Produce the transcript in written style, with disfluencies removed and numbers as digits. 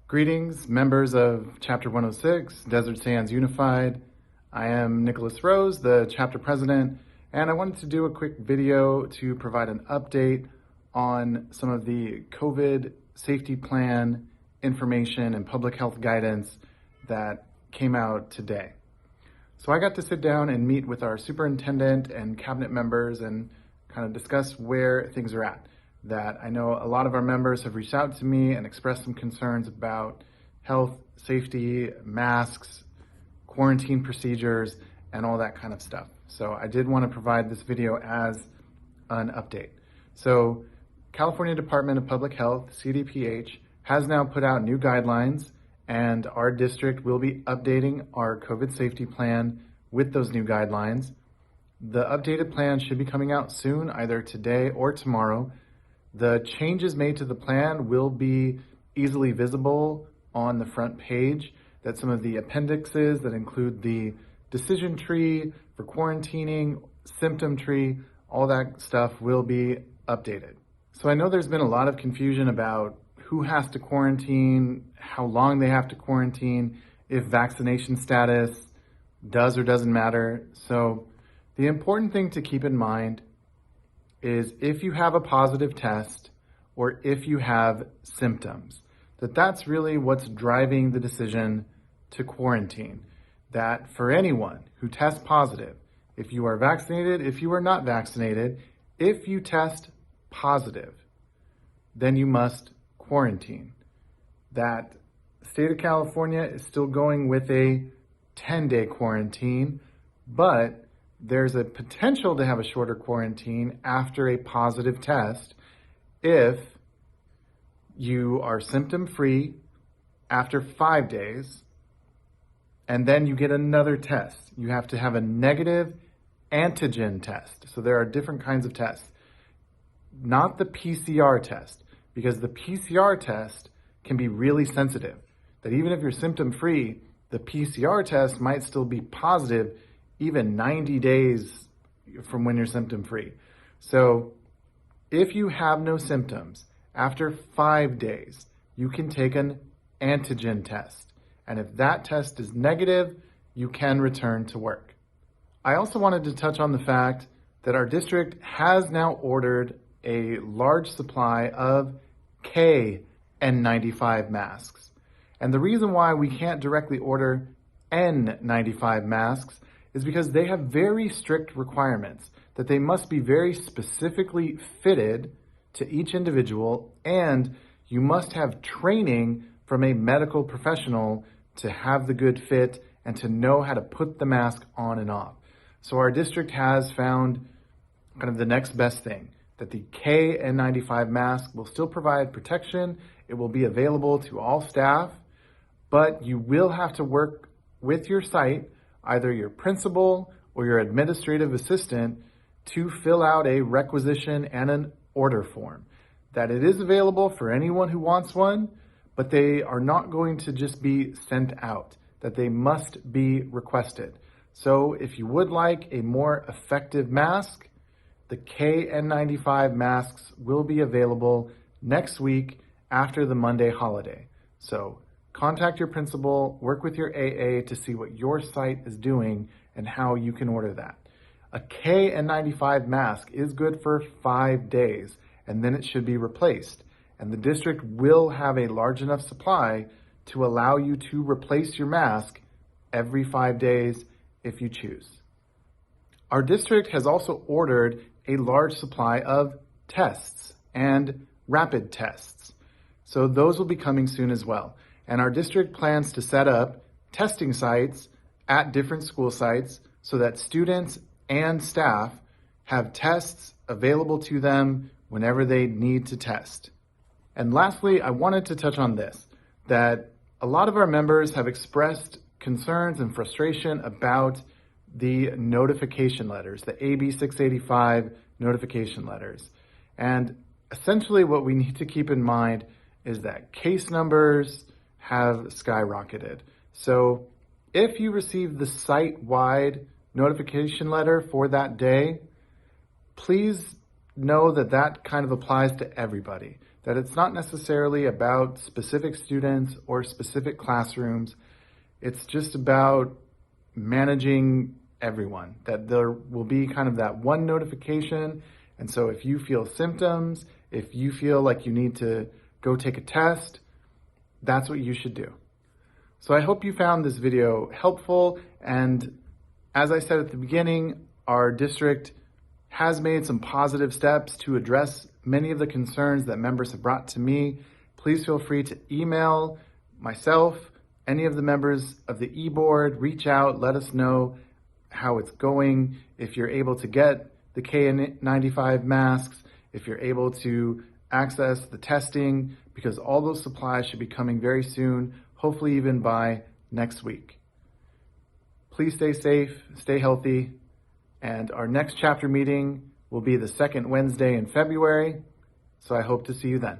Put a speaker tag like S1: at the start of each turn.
S1: Greetings, members of Chapter 106, Desert Sands Unified. I am Nicholas Rose, the chapter president, and I wanted to do a quick video to provide an update on some of the COVID safety plan information and public health guidance that came out today. So I got to sit down and meet with our superintendent and cabinet members and kind of discuss where things are at. That I know a lot of our members have reached out to me and expressed some concerns about health, safety, masks, quarantine procedures, and all that kind of stuff. So I did want to provide this video as an update. So California Department of Public Health, CDPH, has now put out new guidelines, and our district will be updating our COVID safety plan with those new guidelines. The updated plan should be coming out soon, either today or tomorrow. The changes made to the plan will be easily visible on the front page, that some of the appendixes that include the decision tree for quarantining, symptom tree, all that stuff will be updated. So I know there's been a lot of confusion about who has to quarantine, how long they have to quarantine, if vaccination status does or doesn't matter. So the important thing to keep in mind is if you have a positive test or if you have symptoms, that's really what's driving the decision to quarantine. That for anyone who tests positive, if you are vaccinated, if you are not vaccinated, if you test positive, then you must quarantine. That state of California is still going with a 10-day quarantine, but there's a potential to have a shorter quarantine after a positive test if you are symptom-free after 5 days, and then you get another test. You have to have a negative antigen test. So there are different kinds of tests. Not the PCR test, because the PCR test can be really sensitive. That even if you're symptom-free, the PCR test might still be positive even 90 days from when you're symptom-free. So if you have no symptoms, after 5 days, you can take an antigen test. And if that test is negative, you can return to work. I also wanted to touch on the fact that our district has now ordered a large supply of KN95 masks. And the reason why we can't directly order N95 masks is because they have very strict requirements that they must be very specifically fitted to each individual, and you must have training from a medical professional to have the good fit and to know how to put the mask on and off. So our district has found kind of the next best thing, that the KN95 mask will still provide protection. It will be available to all staff, but you will have to work with your site, either your principal or your administrative assistant, to fill out a requisition and an order form. That it is available for anyone who wants one, but they are not going to just be sent out, that they must be requested. So if you would like a more effective mask, the KN95 masks will be available next week after the Monday holiday. So contact your principal, work with your AA to see what your site is doing and how you can order that. A KN95 mask is good for 5 days, and then it should be replaced. And the district will have a large enough supply to allow you to replace your mask every 5 days if you choose. Our district has also ordered a large supply of tests and rapid tests. So those will be coming soon as well. And our district plans to set up testing sites at different school sites so that students and staff have tests available to them whenever they need to test. And lastly, I wanted to touch on this, that a lot of our members have expressed concerns and frustration about the notification letters, the AB 685 notification letters. And essentially what we need to keep in mind is that case numbers have skyrocketed. So if you receive the site-wide notification letter for that day, please know that that kind of applies to everybody, that it's not necessarily about specific students or specific classrooms. It's just about managing everyone, that there will be kind of that one notification. And so if you feel symptoms, if you feel like you need to go take a test, that's what you should do. So I hope you found this video helpful. And as I said at the beginning, our district has made some positive steps to address many of the concerns that members have brought to me. Please feel free to email myself, any of the members of the e-board, reach out, let us know how it's going, if you're able to get the KN95 masks, if you're able to access the testing, because all those supplies should be coming very soon, hopefully even by next week. Please stay safe, stay healthy, and our next chapter meeting will be the second Wednesday in February, so I hope to see you then.